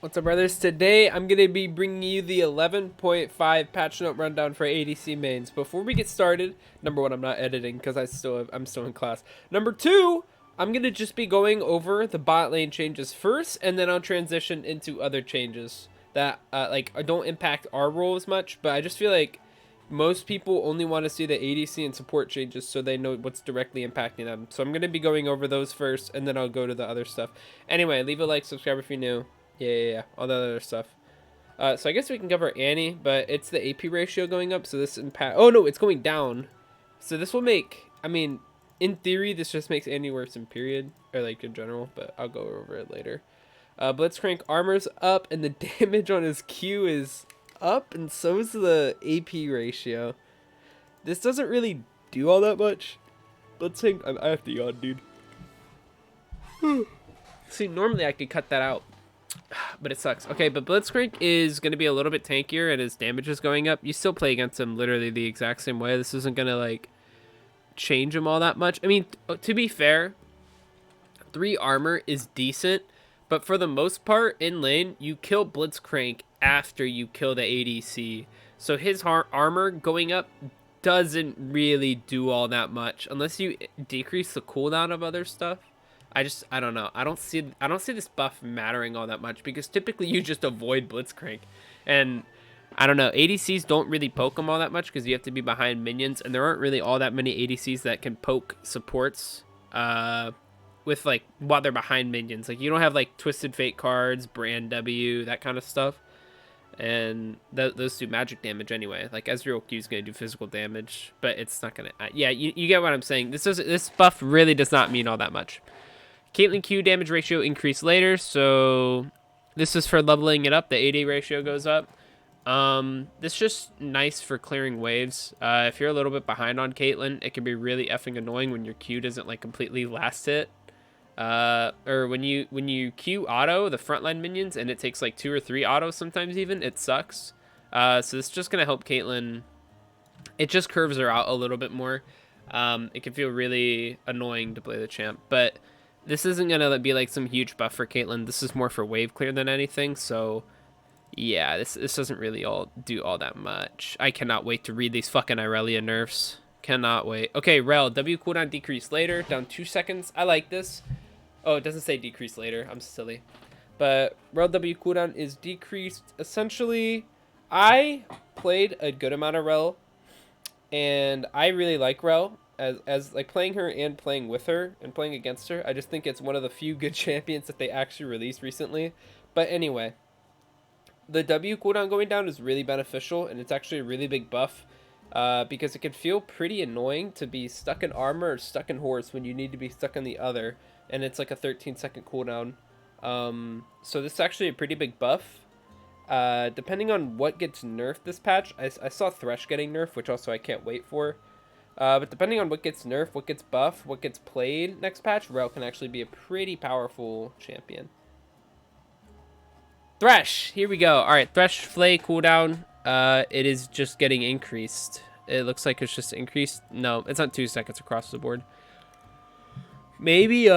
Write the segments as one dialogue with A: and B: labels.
A: What's up, brothers? Today I'm going to be bringing you the 11.5 patch note rundown for ADC mains. Before we get started, number one, I'm not editing because I'm still in class. Number two, I'm going to just be going over the bot lane changes first, and then I'll transition into other changes that don't impact our role as much, but I just feel like most people only want to see the ADC and support changes so they know what's directly impacting them. So I'm going to be going over those first, and then I'll go to the other stuff. Anyway, leave a like, subscribe if you're new. Yeah, all the other stuff. So I guess we can cover Annie, but it's the AP ratio going up, so this impact... Oh, no, it's going down. So this will make... I mean, in theory, this just makes Annie worse in period, or like in general, but I'll go over it later. Blitzcrank armor's up, and the damage on his Q is up, and so is the AP ratio. This doesn't really do all that much. Blitzcrank... I have to yawn, dude. See, normally I could cut that out, but it sucks. Okay, but Blitzcrank is going to be a little bit tankier and his damage is going up. You still play against him literally the exact same way. This isn't going to, like, change him all that much. I mean, to be fair, 3 armor is decent, but for the most part, in lane, you kill Blitzcrank after you kill the ADC. So his armor going up doesn't really do all that much unless you decrease the cooldown of other stuff. I don't know. I don't see this buff mattering all that much because typically you just avoid Blitzcrank. And I don't know, ADCs don't really poke them all that much because you have to be behind minions, and there aren't really all that many ADCs that can poke supports with, like, while they're behind minions. Like, you don't have, like, Twisted Fate cards, Brand W, that kind of stuff. And those do magic damage anyway. Like, Ezreal Q is going to do physical damage, but it's not going to... yeah, you get what I'm saying. This buff really does not mean all that much. Caitlyn Q damage ratio increased later, so this is for leveling it up. The AD ratio goes up. This is just nice for clearing waves. If you're a little bit behind on Caitlyn, it can be really effing annoying when your Q doesn't, like, completely last hit. Or when you Q auto the frontline minions and it takes like 2 or 3 autos sometimes even, it sucks. So this is just gonna help Caitlyn. It just curves her out a little bit more. It can feel really annoying to play the champ, but this isn't gonna be like some huge buff for Caitlyn. This is more for wave clear than anything. So yeah, this doesn't really do all that much. I cannot wait to read these fucking Irelia nerfs. Cannot wait. Okay, Rel, W cooldown decreased later, down 2 seconds. I like this. Oh, it doesn't say decrease later. I'm silly. But Rel W cooldown is decreased. Essentially, I played a good amount of Rel, and I really like Rel. As like playing her and playing with her and playing against her, I just think it's one of the few good champions that they actually released recently. But anyway, the W cooldown going down is really beneficial, and it's actually a really big buff because it can feel pretty annoying to be stuck in armor or stuck in horse when you need to be stuck in the other, and it's like a 13-second cooldown. So this is actually a pretty big buff. Depending on what gets nerfed this patch, I saw Thresh getting nerfed, which also I can't wait for. But depending on what gets nerfed, what gets buffed, what gets played next patch, Rel can actually be a pretty powerful champion. Thresh, here we go. All right, Thresh Flay cooldown. It is just getting increased. It looks like it's just increased. No, it's not 2 seconds across the board. Maybe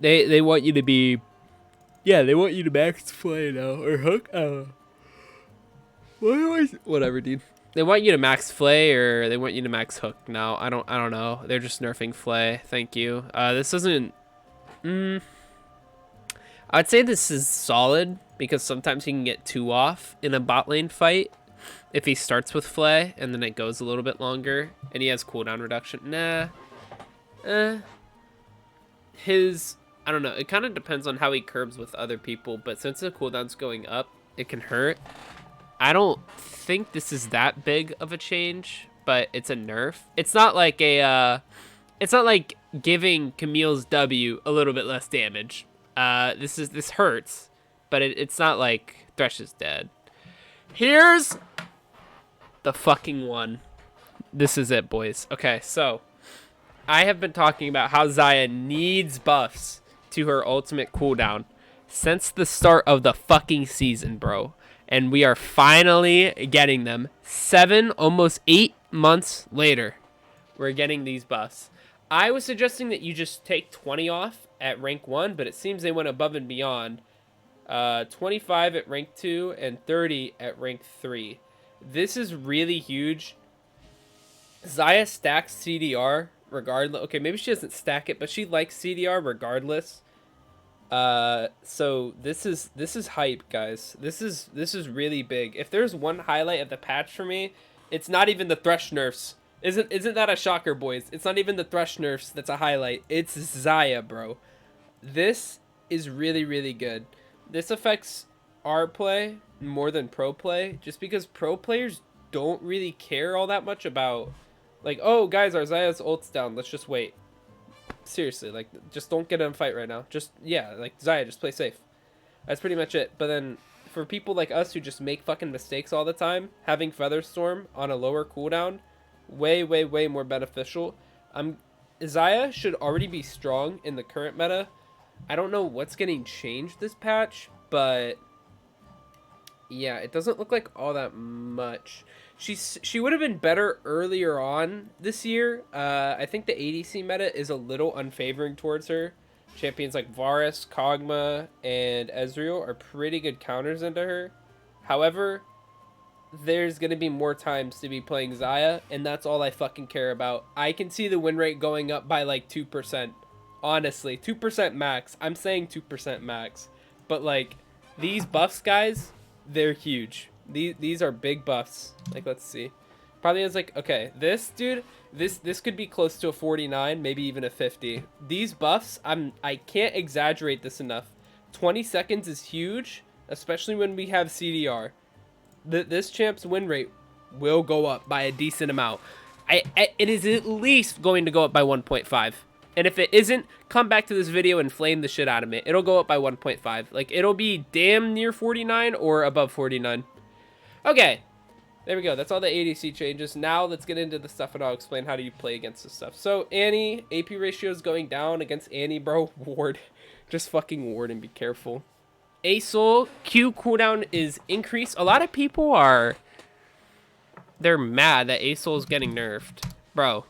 A: they want you to be, yeah, they want you to max Flay now or hook. Whatever, dude. They want you to max Flay or they want you to max hook now. I don't know. They're just nerfing Flay. Thank you. This isn't... I'd say this is solid because sometimes he can get 2 off in a bot lane fight if he starts with Flay and then it goes a little bit longer and he has cooldown reduction. Nah. I don't know. It kind of depends on how he curbs with other people, but since the cooldown's going up, it can hurt. I don't think this is that big of a change, but it's a nerf. It's not like it's not like giving Camille's W a little bit less damage. This hurts, but it's not like Thresh is dead. Here's the fucking one. This is it, boys. Okay, so I have been talking about how XAYAH needs buffs to her ultimate cooldown since the start of the fucking season, bro. And we are finally getting them. 7, almost 8 months later, we're getting these buffs. I was suggesting that you just take 20 off at rank 1, but it seems they went above and beyond 25 at rank 2 and 30 at rank 3. This is really huge. XAYAH stacks CDR regardless. Okay, maybe she doesn't stack it, but she likes CDR regardless. So this is hype, guys. This is really big. If there's one highlight of the patch for me, it's not even the Thresh nerfs. Isn't that a shocker, boys? It's not even the Thresh nerfs that's a highlight. It's XAYAH, bro. This is really, really good. This affects our play more than pro play, just because pro players don't really care all that much about, like, oh, guys, our XAYAH's ult's down. Let's just wait. Seriously, like, just don't get in a fight right now. Just, yeah, like, XAYAH, just play safe. That's pretty much it. But then, for people like us who just make fucking mistakes all the time, having Featherstorm on a lower cooldown, way, way, way more beneficial. XAYAH should already be strong in the current meta. I don't know what's getting changed this patch, but yeah, it doesn't look like all that much. She would have been better earlier on this year. I think the ADC meta is a little unfavoring towards her. Champions like Varus, Kog'Maw, and Ezreal are pretty good counters into her. However, there's going to be more times to be playing XAYAH, and that's all I fucking care about. I can see the win rate going up by like 2%. Honestly, 2% max. I'm saying 2% max. But like, these buffs, guys, they're huge. These are big buffs. Like, let's see. Probably is like, okay, this dude, this could be close to a 49, maybe even a 50. These buffs, I can't exaggerate this enough. 20 seconds is huge, especially when we have CDR. This champ's win rate will go up by a decent amount. It is at least going to go up by 1.5. And if it isn't, come back to this video and flame the shit out of me. It'll go up by 1.5. Like, it'll be damn near 49 or above 49. Okay. There we go. That's all the ADC changes. Now let's get into the stuff and I'll explain how do you play against this stuff. So, Annie, AP ratio is going down against Annie, bro. Ward. Just fucking ward and be careful. ASOL, Q cooldown is increased. A lot of people are... They're mad that ASOL is getting nerfed. Bro.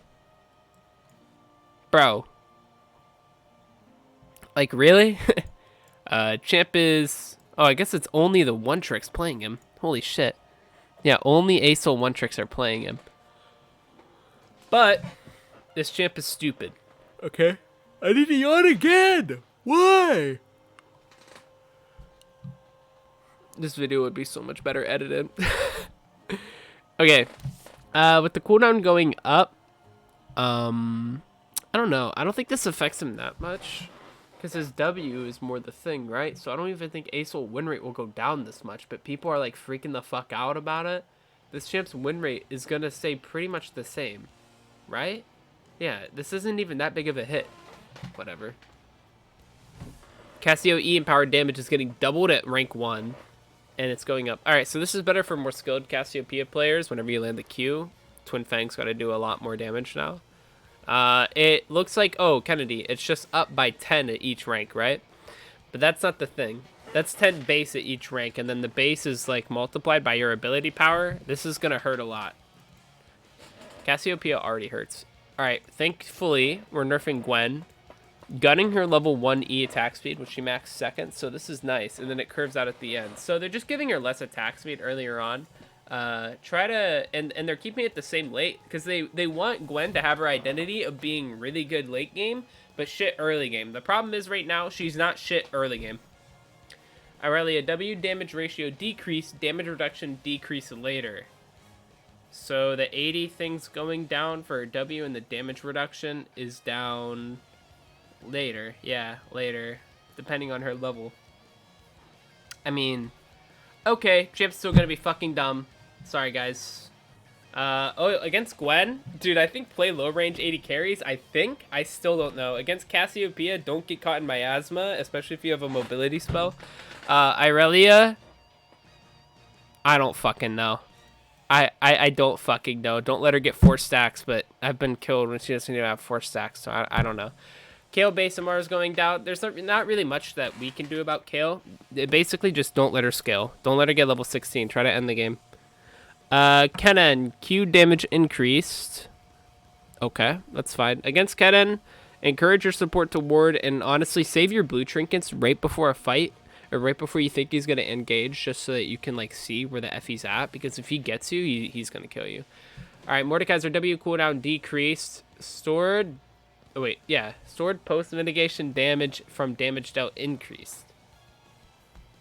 A: Like, really? Champ is... Oh, I guess it's only the one tricks playing him. Holy shit. Yeah, only ASOL one tricks are playing him. But, this champ is stupid. Okay. I need to yawn again! Why? This video would be so much better edited. Okay. With the cooldown going up, I don't know. I don't think this affects him that much. Because his W is more the thing, right? So I don't even think ASOL win rate will go down this much. But people are like freaking the fuck out about it. This champ's win rate is going to stay pretty much the same. Right? Yeah, this isn't even that big of a hit. Whatever. Cassio E empowered damage is getting doubled at rank 1. And it's going up. Alright, so this is better for more skilled Cassiopeia players. Whenever you land the Q, Twin Fang's got to do a lot more damage now. It looks like, oh, Kennedy, it's just up by 10 at each rank, right? But that's not the thing. That's 10 base at each rank, and then the base is, like, multiplied by your ability power. This is going to hurt a lot. Cassiopeia already hurts. Alright, thankfully, we're nerfing Gwen. Gunning her level 1 E attack speed, which she maxed second, so this is nice. And then it curves out at the end. So they're just giving her less attack speed earlier on. And they're keeping it the same late, because they want Gwen to have her identity of being really good late game, but shit early game. The problem is right now, she's not shit early game. Irelia W, damage ratio decrease, damage reduction decrease later. So the 80 thing's going down for W, and the damage reduction is down later. Yeah, later, depending on her level. I mean, okay, champ's still gonna be fucking dumb. Sorry, guys. Oh, against Gwen? Dude, I think play low range 80 carries. I think. I still don't know. Against Cassiopeia, don't get caught in miasma, especially if you have a mobility spell. Irelia, I don't fucking know. I don't fucking know. Don't let her get 4 stacks, but I've been killed when she doesn't even have 4 stacks, so I don't know. Kale base MR is going down. There's not really much that we can do about Kale. Basically, just don't let her scale. Don't let her get level 16. Try to end the game. Kennen, Q damage increased. Okay, that's fine. Against Kennen, encourage your support to ward and honestly save your blue trinkets right before a fight. or right before you think he's going to engage, just so that you can like see where the F he's at, because if he gets you, he's going to kill you. All right, Mordekaiser W cooldown decreased. Stored. Oh wait, yeah, stored post mitigation damage from damage dealt increased.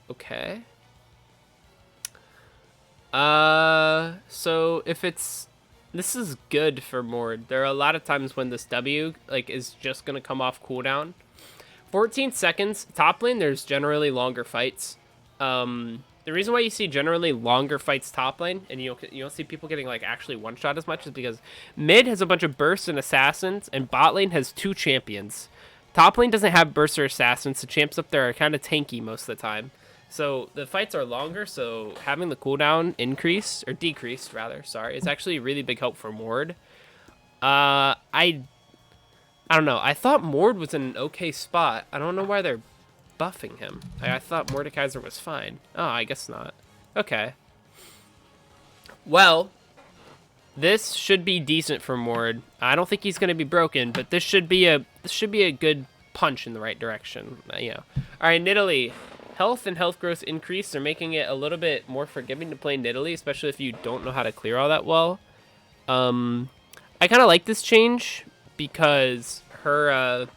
A: Okay. So if it's, this is good for Mord. There are a lot of times when this W like is just gonna come off cooldown. 14 seconds top lane. There's generally longer fights. The reason why you see generally longer fights top lane, and you don't see people getting like actually one shot as much, is because mid has a bunch of bursts and assassins, and bot lane has 2 champions. Top lane doesn't have bursts or assassins. The champs up there are kind of tanky most of the time. So the fights are longer, so having the cooldown increase, or decreased rather, sorry, is actually a really big help for Mord. I don't know. I thought Mord was in an okay spot. I don't know why they're buffing him. I thought Mordekaiser was fine. Oh, I guess not. Okay. Well, this should be decent for Mord. I don't think he's going to be broken, but this should be a good punch in the right direction. You know. All right, Nidalee. Health and health growth increase are making it a little bit more forgiving to play Nidalee, especially if you don't know how to clear all that well. I kind of like this change because her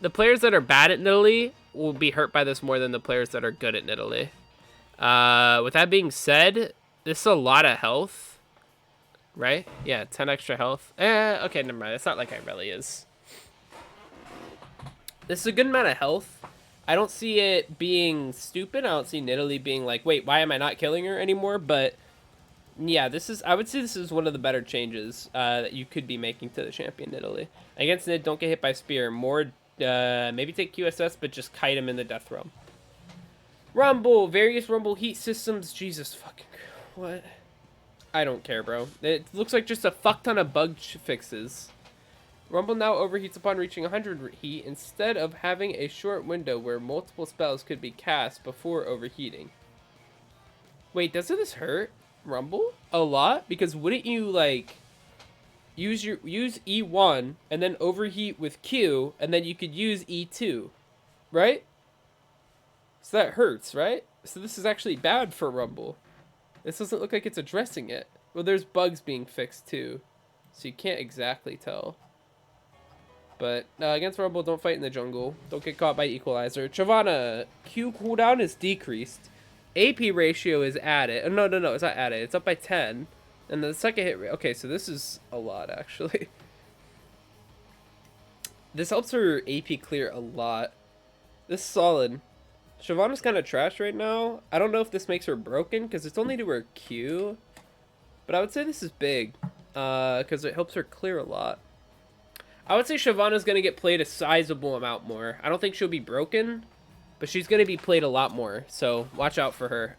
A: the players that are bad at Nidalee will be hurt by this more than the players that are good at Nidalee. With that being said, this is a lot of health, right? Yeah, 10 extra health. Okay, never mind. It's not like it really is. This is a good amount of health. I don't see it being stupid. I don't see Nidalee being like, wait, why am I not killing her anymore? But yeah, I would say this is one of the better changes that you could be making to the champion Nidalee. Against Nid, don't get hit by spear. More, maybe take QSS, but just kite him in the death realm. Rumble, various Rumble heat systems. Jesus fucking, what? I don't care, bro. It looks like just a fuck ton of bug fixes. Rumble now overheats upon reaching 100 heat instead of having a short window where multiple spells could be cast before overheating. Wait, doesn't this hurt Rumble a lot? Because wouldn't you like use E1 and then overheat with Q, and then you could use E2, right? So that hurts, right? So this is actually bad for Rumble. This doesn't look like it's addressing it. Well, there's bugs being fixed too, so you can't exactly tell. But against Rumble, don't fight in the jungle. Don't get caught by Equalizer. Shyvana, Q cooldown is decreased. AP ratio is added. No, it's not added. It's up by 10. And the second hit... Okay, so this is a lot, actually. This helps her AP clear a lot. This is solid. Shyvana's kind of trash right now. I don't know if this makes her broken, because it's only to her Q. But I would say this is big, because it helps her clear a lot. I would say Shyvana's going to get played a sizable amount more. I don't think she'll be broken, but she's going to be played a lot more, so watch out for her.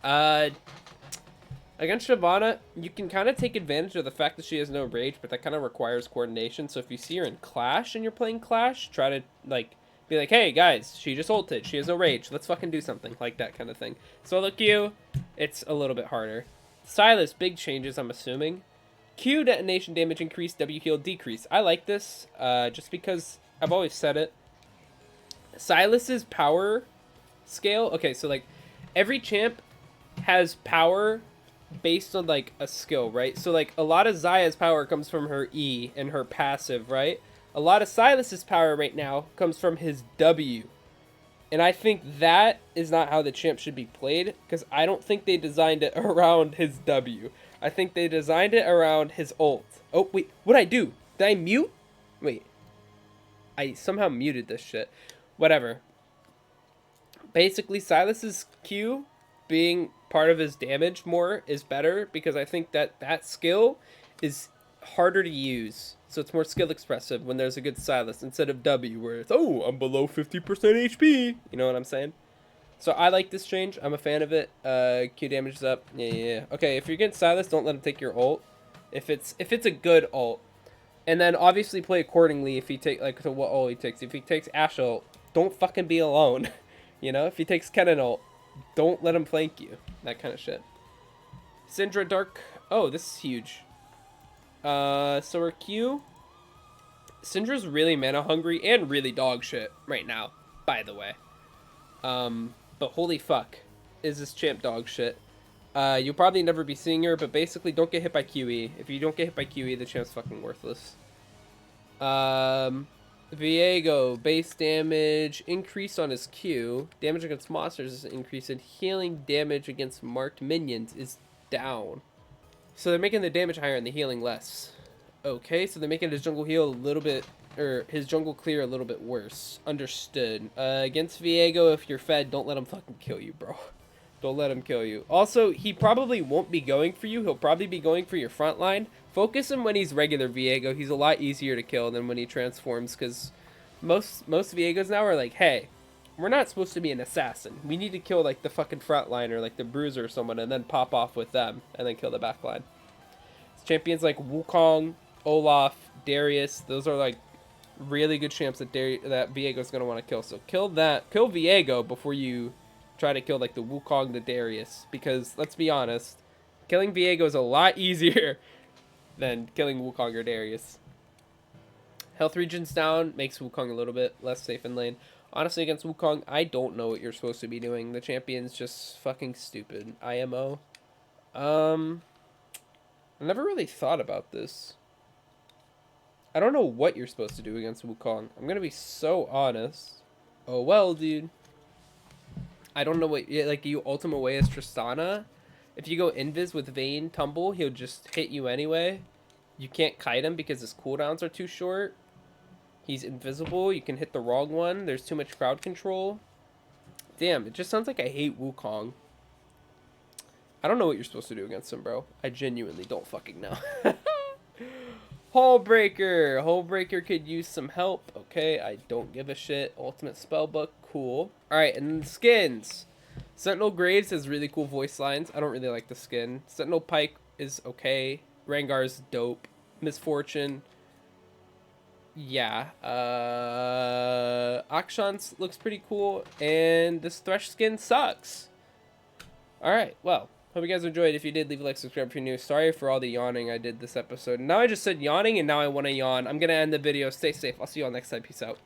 A: Against Shyvana, you can kind of take advantage of the fact that she has no rage, but that kind of requires coordination. So if you see her in Clash and you're playing Clash, try to like be like, hey guys, she just ulted, she has no rage, let's fucking do something, like that kind of thing. Solo Q, it's a little bit harder. Silas, big changes, I'm assuming. Q detonation damage increase, W heal decrease. I like this, just because I've always said it. Silas's power scale, okay, so like every champ has power based on like a skill, right? So like a lot of XAYAH's power comes from her E and her passive, right? A lot of Silas's power right now comes from his W. And I think that is not how the champ should be played, because I don't think they designed it around his W. I think they designed it around his ult. Oh, wait, what'd I do? Did I mute? Wait. I somehow muted this shit. Whatever. Basically, Silas's Q being part of his damage more is better, because I think that that skill is harder to use. So it's more skill expressive when there's a good Silas instead of W, where it's, oh, I'm below 50% HP. You know what I'm saying? So I like this change. I'm a fan of it. Q damage is up. Yeah. Okay, if you're getting Silas, don't let him take your ult. If it's a good ult. And then obviously play accordingly if he take like to what ult he takes. If he takes Ashe ult, don't fucking be alone. You know, if he takes Kennen ult, don't let him flank you. That kind of shit. Syndra Dark. Oh, this is huge. So her Q. Syndra's really mana hungry and really dog shit right now, by the way. But holy fuck, is this champ dog shit. You'll probably never be seeing her, but basically don't get hit by QE. If you don't get hit by QE, the champ's fucking worthless. Viego, base damage increased on his Q. Damage against monsters is increased, and healing damage against marked minions is down. So they're making the damage higher and the healing less. Okay, so they're making his jungle heal a little bit, or his jungle clear a little bit worse. Understood. Against Viego, if you're fed, don't let him fucking kill you, bro. Don't let him kill you. Also, he probably won't be going for you. He'll probably be going for your front line. Focus him when he's regular Viego. He's a lot easier to kill than when he transforms, because most Viegos now are like, hey, we're not supposed to be an assassin. We need to kill like the fucking front line or like the bruiser or someone and then pop off with them and then kill the back line. Champions like Wukong, Olaf, Darius, those are like really good champs that Viego's going to want to kill. So kill Viego before you try to kill like the Wukong, the Darius, because let's be honest, killing Viego is a lot easier than killing Wukong or Darius. Health regen's down, makes Wukong a little bit less safe in lane. Honestly, against Wukong, I don't know what you're supposed to be doing. The champion's just fucking stupid. IMO. I never really thought about this. I don't know what you're supposed to do against Wukong. I'm gonna be so honest. Oh well, dude. I don't know what, like, you ultimate way as Tristana. If you go invis with Vayne Tumble, he'll just hit you anyway. You can't kite him because his cooldowns are too short. He's invisible. You can hit the wrong one. There's too much crowd control. Damn, it just sounds like I hate Wukong. I don't know what you're supposed to do against him, bro. I genuinely don't fucking know. Hullbreaker. Hullbreaker could use some help. Okay, I don't give a shit. Ultimate Spellbook. Cool. Alright, and then the skins. Sentinel Graves has really cool voice lines. I don't really like the skin. Sentinel Pike is okay. Rengar's dope. Misfortune. Yeah. Akshans looks pretty cool. And this Thresh skin sucks. Alright, well. Hope you guys enjoyed. If you did, leave a like, subscribe if you're new. Sorry for all the yawning I did this episode. Now I just said yawning, and now I want to yawn. I'm going to end the video. Stay safe. I'll see you all next time. Peace out.